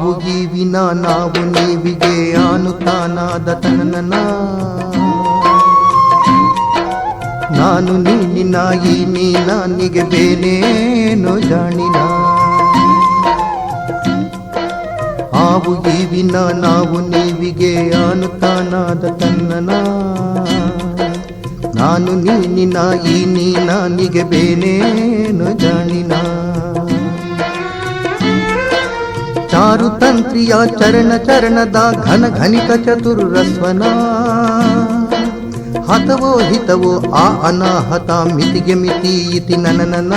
ಆವು ಗೀವಿನ ನಾವು ನೀವಿಗೆ ಆನುತಾನಾದ ತನನ ನಾನು ನೀನಿನ ಈ ನೀನಿಗೆ ಬೇನೇನು ಜಾಣಿನ ಆವು ಗೀವಿನ ನಾವು ನೀವಿಗೆ ಆನುತಾನಾದ ತನ್ನನ ನಾನು ನೀನಿನ ಈ ನೀನಿಗೆ ಬೇನೇನು ಜಾಣಿನ ಚಾರುತಂತ್ರಿಯ ಚರಣ ಚರಣದ ಘನ ಘನಿಕ ಚತುರ್ರಸ್ವನ ಹತವೋ ಹಿತವೋ ಆ ಅನಾಹತ ಮಿತಿಗೆ ಮಿತಿ ಇತಿ ನನನನ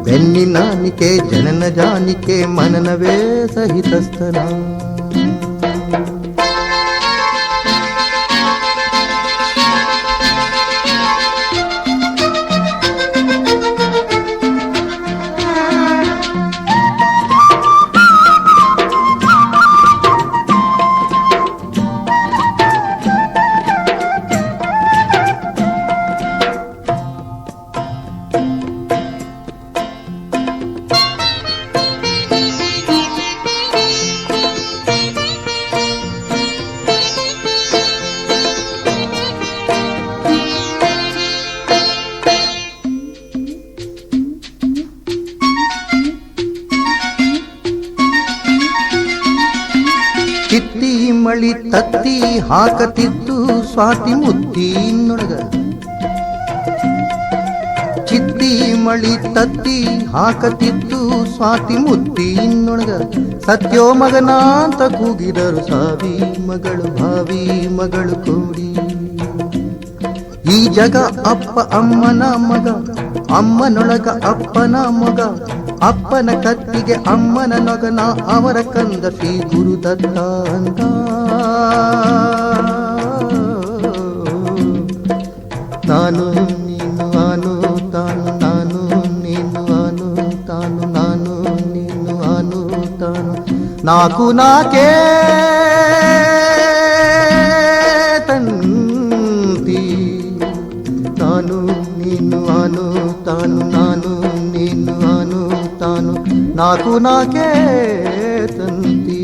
ಬೆನ್ನಿನಾನಿಕೆ ಜನನ ಜಾನಿಕೆ ಮನನವೇ ಸಹಿತಸ್ಥನ ಚಿತ್ತಿ ಮಳಿ ತತ್ತಿ ಹಾಕತಿದ್ದು ಸ್ವಾತಿ ಮುತ್ತಿನೊಳಗ ಚಿತ್ತಿ ಮಳಿ ತತ್ತಿ ಹಾಕತಿದ್ದು ಸ್ವಾತಿ ಮುತ್ತಿನೊಳಗ ಸತ್ಯೋ ಮಗನ ಅಂತ ಕೂಗಿದರು ಸಾವಿ ಮಗಳು ಭಾವಿ ಮಗಳು ಕೂಡಿ ಈ ಜಗ ಅಪ್ಪ ಅಮ್ಮನ ಮಗ ಅಮ್ಮನೊಳಗ ಅಪ್ಪನ ಮಗ ಅಪ್ಪನ ಕತ್ತಿಗೆ ಅಮ್ಮನ ನೊಗನ ಅವರ ಕಂದ ಶ್ರೀ ಗುರುದತ್ತ ಅಂತ ನಾನು ನೀನು ಅನು ತಾನು ನಾನು ನೀನು ಅನು ತಾನು ನಾನು ನೀನು ಅನು ತಾನು ನಾಕು ನಾಕೇ ತಂತಿ ನಾನು ನೀನು ಅನು ತಾನು ನಾನು ನೀನು ಅನು ತಾನು ನಾಕು ನಾಕೇ ತಂತಿ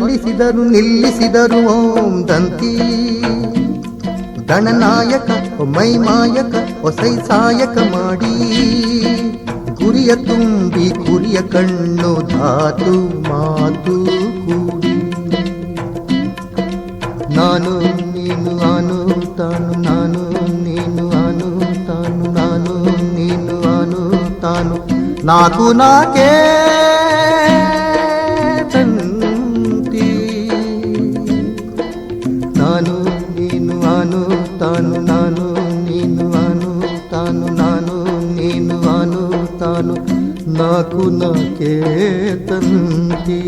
ಸಲ್ಲಿಸಿದರು ನಿಲ್ಲಿಸಿದರು ಓಂ ದಂತಿ ಗಣನಾಯಕ ಮೈಮಾಯಕ ಹೊಸೈ ಸಾಯಕ ಮಾಡಿ ಗುರಿಯ ತುಂಬಿ ಕುರಿಯ ಕಣ್ಣು ಧಾತು ಮಾತು ಕೂಡಿ ನಾನು ನೀನು ಅನು ತಾನು ನಾನು ನೀನು ಅನು ತಾನು ನಾನು ನೀನು ಅನು ತಾನು ನಾಕು ನಾಕೇ ನಾನು ನೀನು ಅನು ತಾನು ನಾನು ನೀನು ಅನು ತಾನು ನಾನು ನೀನು ಅನು ತಾನು ನಾಕು ನಾಕೇ ತಂತಿ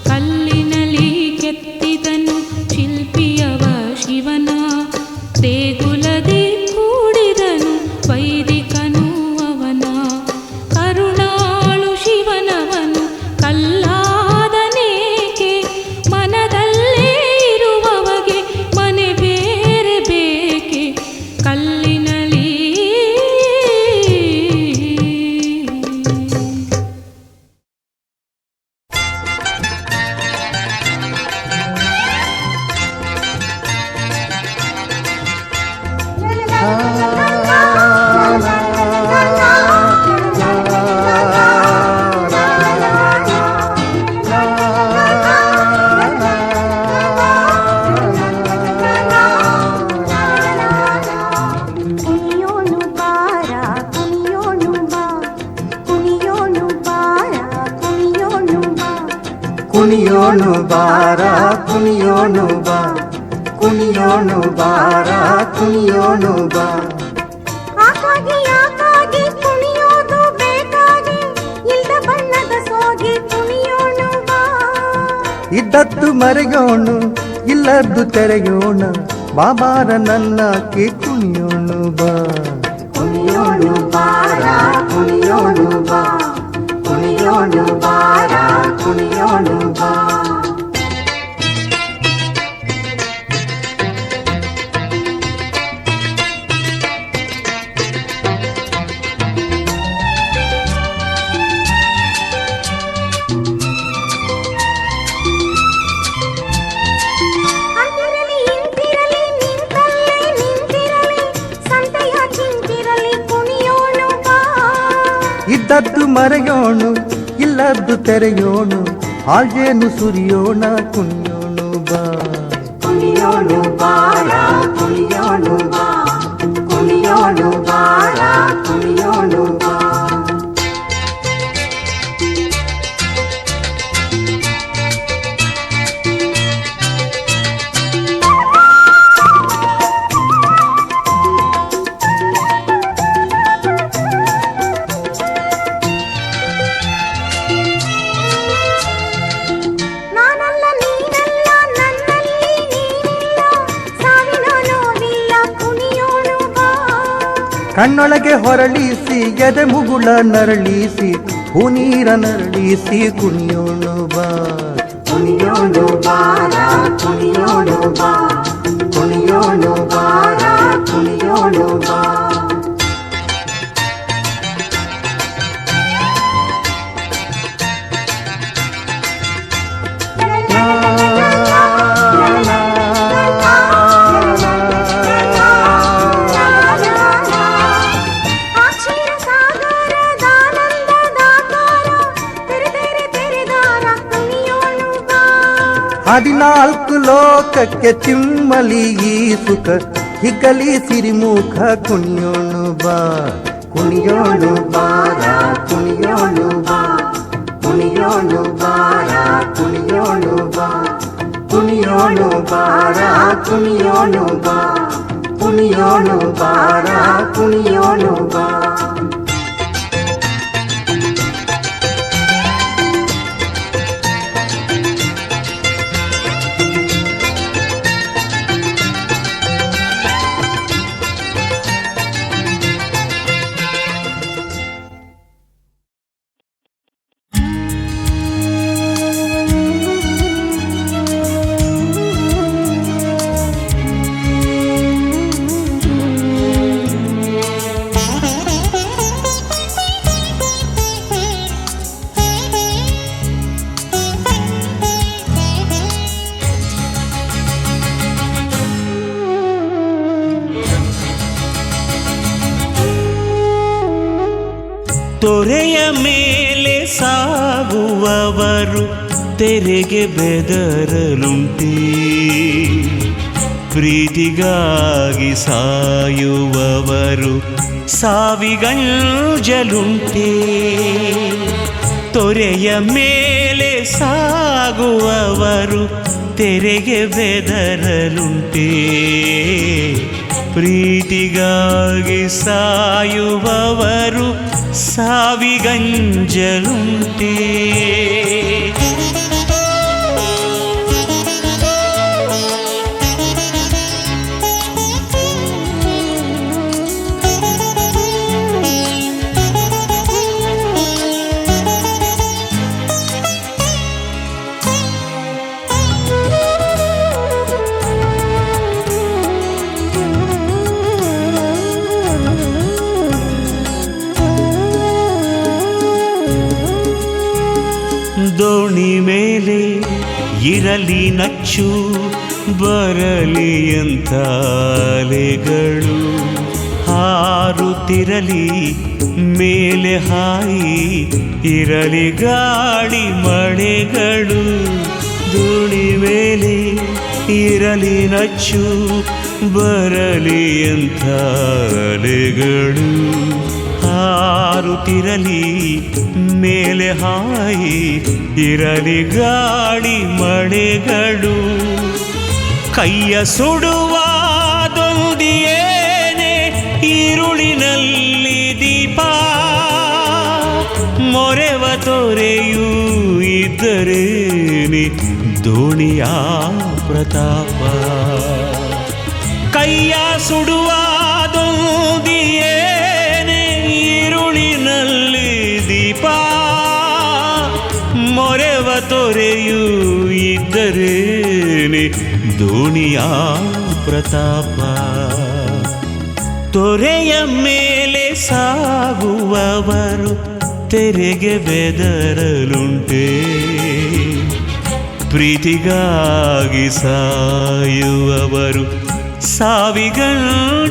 ಕಲ್ಲಿನಲಿ ಕೆತ್ತಿದನು ಶಿಲ್ಪಿಯವ ಶಿವನ, ದೇಗುಲದಿ ಕೂಡಿದನು ವೈದಿಕನು ಅವನ. ಕರುಣಾಳು ಶಿವನವನು ಕಲ್ಲಾದನೇಕೆ, ಮನದಲ್ಲೇ ಇರುವವಗೆ ಮನೆ ಬೇರೆ ಬೇಕೆ. ಕಲ್ಲಿನಲಿ ಕುಣಿಯೋಣು ಬಾರ ಕುಣಿಯೋಣು ಬಾ, ಕುಣಿಯೋಣು ಬಾರ ಕುಣಿಯೋಣು ಬಾ. ಆಕಾಗಿ ಕುಣಿಯೋದು ಬೇಕಾಗಿ, ಇಲ್ದ ಬಣ್ಣದ ಸೋಗಿ ಕುಣಿಯೋಣು ಬಾ. ಇದ್ದದ್ದು ಮರೆಯೋಣು ಇಲ್ಲದ್ದು ತೆರೆಯೋಣ, ಬಾಬಾರ ನನ್ನಕ್ಕೆ ಕುಣಿಯೋಣು ಬಾ. ಕುಣಿಯೋಣು ಬಾರ ಕುಣಿಯೋಣು ಬಾ, ಕುಣಿಯೋಣು ಬಾರ ಕುಣಿಯೋಣು ಬಾ. ಅಂತಿರಲಿ ಇಂತಿರಲಿ ನಿಂತಲ್ಲೇ ನಿಂತಿರಲಿ, ಸಂತೆಯ ಚಿಂತಿರಲಿ ಕುಣಿಯೋಣು ಬಾ. ಇದ್ದದ್ದು ಮರೆಯೋಣು ಇಲ್ಲದ್ದು ತೆರೆಯೋಣು, ಹಾಗೇನು ಸುರಿಯೋಣ ಕುಣಿಯೋಣು ಬಾ. ಕುಣಿಯೋಣು ಬಾರ ಕುಣಿಯೋಣು ಬಾ, ಕುಣಿಯೋಣು ಬಾರ ಕುಣಿಯೋಣು ಬಾ. ನಾನಲ್ಲ ನೀನಲ್ಲ ನನ್ನಲ್ಲಿ ನೀನಿಲ್ಲ, ಸಾವಿನ ನೋವಿಲ್ಲ ಕುಣಿಯೋಣು ಬಾ. ಕಣ್ಣೊಳಗೆ ಹೊರಳಿಸಿ ಎದೆ ಮುಗುಳ ನರಳಿಸಿ, ಹೂನೀರ ನರಳಿಸಿ ಕುಣಿಯೋಣು ಬಾ. ಕುಣಿಯೋಣು ಬಾರ ಕುಣಿಯೋಣು ಬಾ, ಕುಣಿಯೋಣು ಬಾರ ಕುಣಿಯೋಣು ಬಾ. ಅಕ್ಷರ ಸಾಗರದಾನಂದದಾಕಾರ, ತೆರೆದರೆ ತೆರೆದಾರ ಕುಣಿಯೋಣು ಬಾ. 14 ಲೋಕಕ್ಕೆ ಚಿಮ್ಮಲಿ ಈ ಸುಖ, ಹಿಗ್ಗಲಿ ಸಿರಿಮುಖ ಕುಣಿಯೋಣು ಬಾ. ಕುಣಿಯೋಣು ಬಾರ ಕುಣಿಯೋಣು ಬಾ, ಕುಣಿಯೋಣು ಬಾರ ಕುಣಿಯೋಣು ಬಾ. ಕುಣಿಯೋಣು ಬಾರ ಕುಣಿಯೋಣು ಬಾ, ಕುಣಿಯೋಣು ಬಾರ ಕುಣಿಯೋಣು ಬಾ. ತೊರೆಯ ಮೇಲೆ ಸಾಗುವವರು ತೆರೆಗೆ ಬೆದರಲುಂಟೆ, ಪ್ರೀತಿಗಾಗಿ ಸಾಯುವವರು ಸಾವಿಗಂಜಲುಂಟೆ. ತೊರೆಯ ಮೇಲೆ ಸಾಗುವವರು ತೆರೆಗೆ ಬೆದರಲುಂಟೆ, ಪ್ರೀತಿಗಾಗಿ ಸಾಯುವವರು ಸಾವಿಗಂಜಲುಂಟೆ. ದೋಣಿ ಮೇಲೆ ಇರಲಿ ನಚ್ಚು, ಬರಲಿ ಅಂತ ಅಲೆಗಳು, ಹಾರುತ್ತಿರಲಿ ಮೇಲೆ ಹಾಯಿ ಇರಲಿ ಗಾಳಿ ಮಳೆಗಳು. ದೋಣಿ ಮೇಲೆ ಇರಲಿ ನಚ್ಚು, ಬರಲಿ ಅಂತ ಅಲೆಗಳು, ಹಾರುತ್ತಿರಲಿ ಮೇಲೆ ಹಾಯಿ ಇರಲಿ ಗಾಳಿ ಮಳೆಗಳು. ಕೈಯ ಸುಡುವಾದೊಂದಿಯೇನೆ ಈರುಳಿನಲ್ಲಿ ದೀಪ, ಮೊರೆವ ತೊರೆಯೂ ಇದ್ದರೇನೆ ದೋಣಿಯ ಪ್ರತಾಪ. ಕೈಯ ಸುಡುವಾದೊಂದಿಯೇನೆ ಈರುಳಿನಲ್ಲಿ ದೀಪ, ಮೊರೆವ ತೊರೆಯೂ ಇದ್ದರೇನೆ ದೋಣಿಯ ಪ್ರತಾಪ. ತೊರೆಯ ಮೇಲೆ ಸಾಗುವವರು ತೆರೆಗೆ ಬೆದರಲುಂಟೆ, ಪ್ರೀತಿಗಾಗಿ ಸಾಯುವವರು ಸಾವಿಗಂಜಲುಂಟೆ.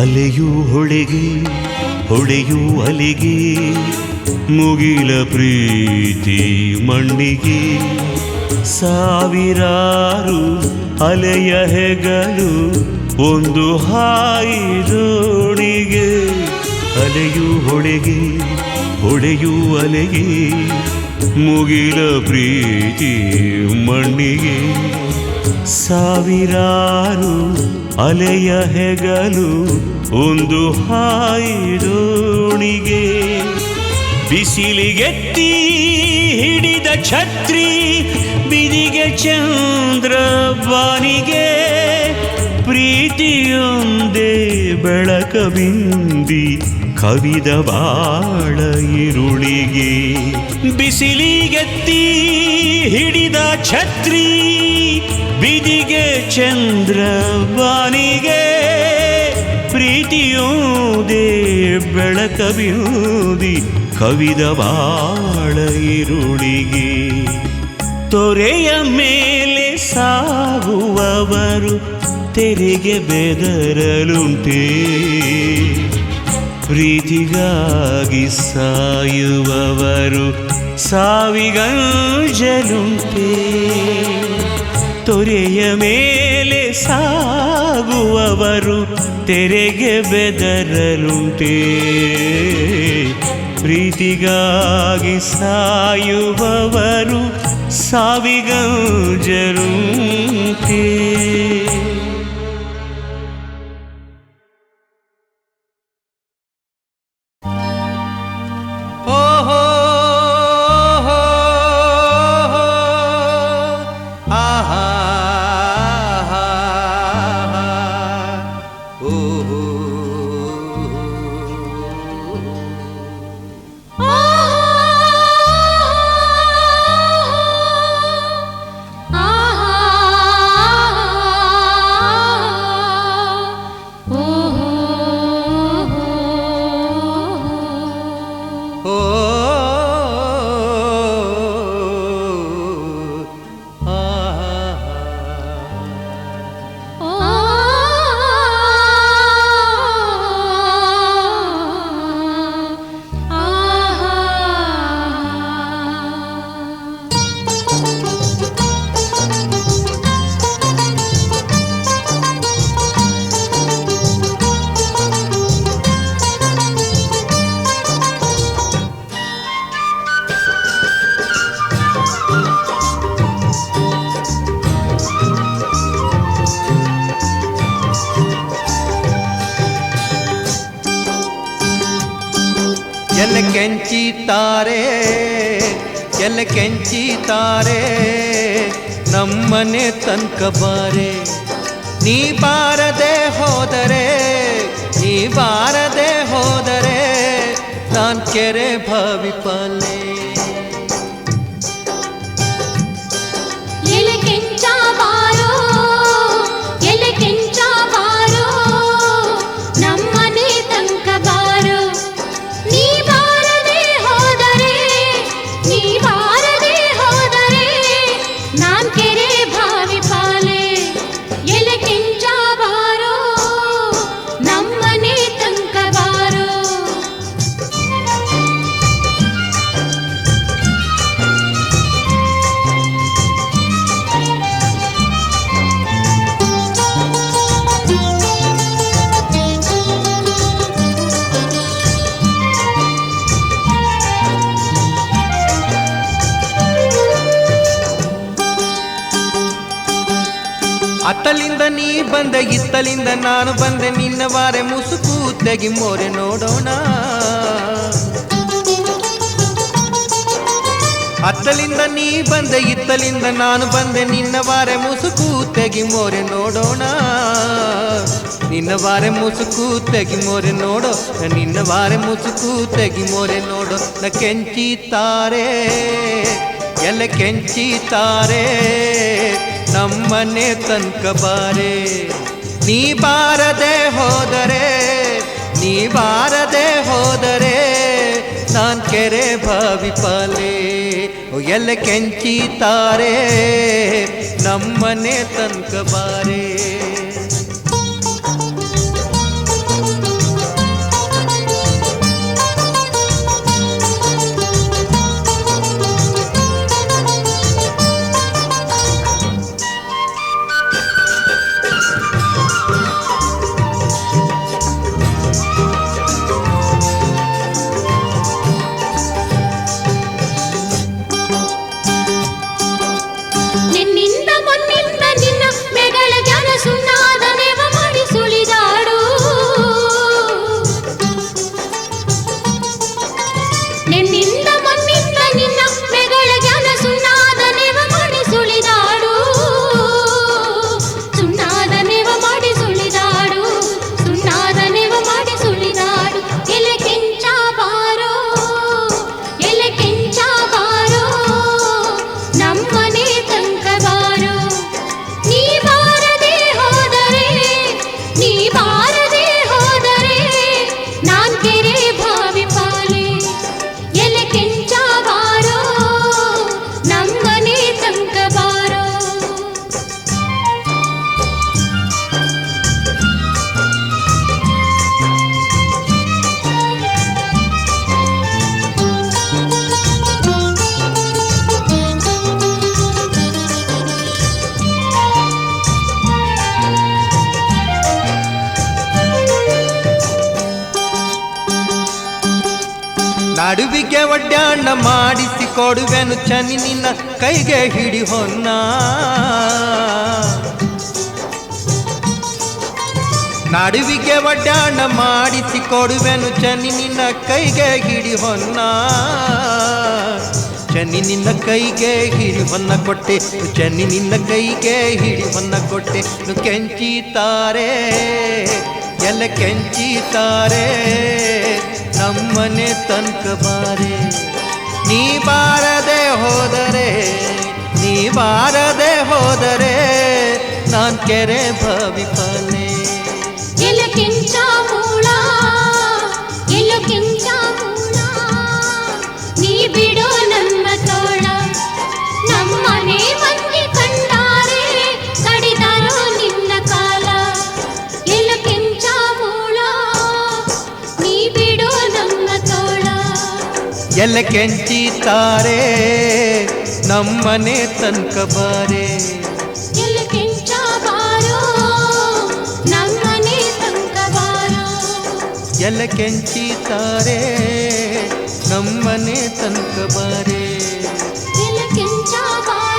ಅಲೆಯೂ ಹೊಳೆಗೆ ಹೊಳೆಯೂ ಅಲೆಗೆ, ಮುಗಿಲ ಪ್ರೀತಿ ಮಣ್ಣಿಗೆ. ಸಾವಿರಾರು ಅಲೆಯ ಹೆಗಲು ಒಂದು ಹಾಯಿ ದೋಣಿಗೆ. ಅಲೆಯೂ ಹೊಳೆಗೆ ಹೊಳೆಯೂ ಅಲೆಗೆ, ಮುಗಿಲ ಪ್ರೀತಿ ಮಣ್ಣಿಗೆ. ಸಾವಿರಾರು ಅಲೆಯ ಹೆಗಲು ಒಂದು ಹಾಯಿ ದೋಣಿಗೆ. ಬಿಸಿಲಿಗೆತ್ತಿ ಹಿಡಿದ ಛತ್ರಿ ಬಿದಿಗೆ ಚಂದ್ರ ಬಾನಿಗೆ. ಪ್ರೀತಿಯೊಂದೇ ಬೆಳಕ ಬಿಂದಿ ಕವಿದ ಬಾಳ ಇರುಳಿಗೆ. ಬಿಸಿಲಿಗೆತ್ತಿ ಹಿಡಿದ ಛತ್ರಿ ಬಿದಿಗೆ ಚಂದ್ರ ಬಾನಿಗೆ. ಪ್ರೀತಿಯೋದೇ ಬೆಳಕ ಬಿಂದಿ ಕವಿದ ಬಾಳ ಇರುಳಿಗೆ. ತೊರೆಯ ಮೇಲೆ ಸಾಗುವವರು ತೆರೆಗೆ ಬೆದರಲುಂಟೆ, ಪ್ರೀತಿಗಾಗಿ ಸಾಯುವವರು ಸಾವಿಗಂಜಲುಂಟೆ. ತೊರೆಯ ಮೇಲೆ ಸಾಗುವವರು ತೆರೆಗೆ ಬೆದರಲುಂಟೆ, ಪ್ರೀತಿಗಾಗಿ ಸಾಯುವವರು ಸಾವಿಗಂಜಲುಂಟೆ. ಆ ಎಲೆ ಕೆಂಚಿತಾರೆ ಎಲೆ ಕೆಂಚಿತಾರೆ ನಮ್ಮನೆ ತನಕ ಬಾರೆ ನೀ ಬಾರದೆ ಹೋದರೆ ನೀ ಬಾರದೆ ಹೋದರೆ ನಾನ್ ಕೆರೆ ಭಾವಿಪಾಲೆ ಎಲೆ ಕೆಂಚ ಬಾರೋ ಎಲೆ ಕೆಂಚ ಬಾರೋ ನಮ್ಮನೆ ತನಕ ಬಾರೋ ನೀ ಬಾರದೆ ಹೋದರೆ ನೀ ಬಾರದೆ ಹೋದರೆ ನಾನ್ ಕೆರೆ ಭಾವಿ ಪಾಲೆ ಎಲೆ ಕೆಂಚ ಬಾರೋ ನಮ್ಮನೆ ತನಕ ಬಾರೋ ಅತ್ತಲಿಂದ ನೀ ಬಂದೆ ಇತ್ತಲಿಂದ ನಾನು ಬಂದೆ ನಿನ್ನ ವಾರೆ ಮುಸುಕು ತೆಗಿ ಮೋರೆ ನೋಡೋಣ ಅತ್ತಲಿಂದ ನೀ ಬಂದೆ ಇತ್ತಲಿಂದ ನಾನು ಬಂದೆ ನಿನ್ನ ವಾರೆ ಮುಸುಕು ತೆಗಿ ಮೋರೆ ನೋಡೋಣ ನಿನ್ನ ವಾರೆ ಮುಸುಕು ತೆಗಿ ಮೋರೆ ನೋಡೋ ನಿನ್ನ ವಾರೆ ಮುಸುಕು ತೆಗಿ ಮೋರೆ ನೋಡೋ ನ ಕೆಂಚಿತಾರೆ ಎಲೆ ಕೆಂಚಿತಾರೆ ನಮ್ಮನೆ ತನಕ ಬಾರೆ ನೀ ಬಾರದೆ ಹೋದರೆ ನೀ ಬಾರದೆ ಹೋದರೆ ನಾನ್ ಕೆರೆ ಭಾವಿಪಾಲೆ ಎಲೆ ಕೆಂಚಿತಾರೆ ನಮ್ಮನೆ ತನಕ ಬಾರೆ ನಿನ್ನಿಂದ ಮೊನ್ನಿಂದ ನಿನ್ನ ಮೆಗಳ ಜನ ಸುಣ್ಣಾದ ನೆವ ಮಾಡಿ ಸುಳಿದಾಡು ನಿನ್ನಿಂದ ಮೊನ್ನಿಂದ ನಿನ್ನ ಮೆಗಳ ಜನ ಸುಣ್ಣಾದ ನೆವ ಮಾಡಿ ಸುಳಿದಾಡು ಸುಣ್ಣಾದ ನೆವ ಮಾಡಿ ಸುಳಿದಾಡು ಸುಣ್ಣಾದ ನೆವ ಮಾಡಿ ಸುಳಿದಾಡು ಎಲೆ ಕೆಂಚ ಬಾರೋ ಎಲೆ ಕೆಂಚ ಬಾರೋ ನಮ್ಮನೆ ತನಕ ಬಾರೋ ನೀ ಬಾರದೆ ಹೋದರೆ ನೀ ಬಾರದೆ ಹೋದರೆ ನಾನ್ ಕೆರೆ ಭಾವಿ ಪಾಲೆ ಎಲೆ ಕೆಂಚ ಬಾರೋ ನಮ್ಮನೆ ತನಕ ಬಾರೋ ನಡುವಿಗೆ ಒಡ್ಡಾಣ ಮಾಡಿಸಿ ಕೊಡುವೆನು ಚನಿ ನಿನ್ನ ಕೈಗೆ ಹಿಡಿ ಹೊನ್ನ ನಡುವಿಗೆ ಒಡ್ಡಾಣ ಮಾಡಿಸಿ ಕೊಡುವೆನು ಚನಿ ನಿನ್ನ ಕೈಗೆ ಹಿಡಿ ಹೊನ್ನ ಚನಿ ನಿನ್ನ ಕೈಗೆ ಹಿಡಿ ಹೊನ್ನ ಕೊಟ್ಟೆ ಚನಿ ನಿನ್ನ ಕೈಗೆ ಹಿಡಿ ಹೊನ್ನ ಕೊಟ್ಟೆ ಕೆಂಚಿತಾರೆ ಎಲೆ ಕೆಂಚಿತಾರೆ ನಮ್ಮನೆ ತನಕ ಬಾರೆ ನೀ ಬಾರದೆ ಹೋದರೆ ನೀ ಬಾರದೆ ಹೋದರೆ ನಾನ್ ಕೆರೆ ಭಾವಿಪಾಲೆ ಎಲೆ ಕೆಂಚ ಮೂಳ ಎಲೆ ಕೆಂಚ ಮೂಳ ನೀ ಬಿಡೋ ನಮ್ಮ ತೋಳ ನಮ್ಮನೆ ಮಂದಿ ಕಂಡಾರೆ ಕಡಿದಾರೋ ನಿನ್ನ ಕಾಲ ಎಲೆ ಕೆಂಚ ಮೂಳ ನೀ ಬಿಡೋ ನಮ್ಮ ತೋಳ ಎಲೆ ಕೆಂಚಿತಾರೆ ನಮ್ಮನೆ ತನಕ ಬಾರೆ ಎಲೆ ಕೆಂಚ ಬಾರೋ ನಮ್ಮನೆ ತನಕ ಬಾರೋ ಎಲೆ ಕೆಂಚಿತಾರೆ ನಮ್ಮನೆ ತನಕ ಬಾರೆ ಎಲೆ ಕೆಂಚ ಬಾರೋ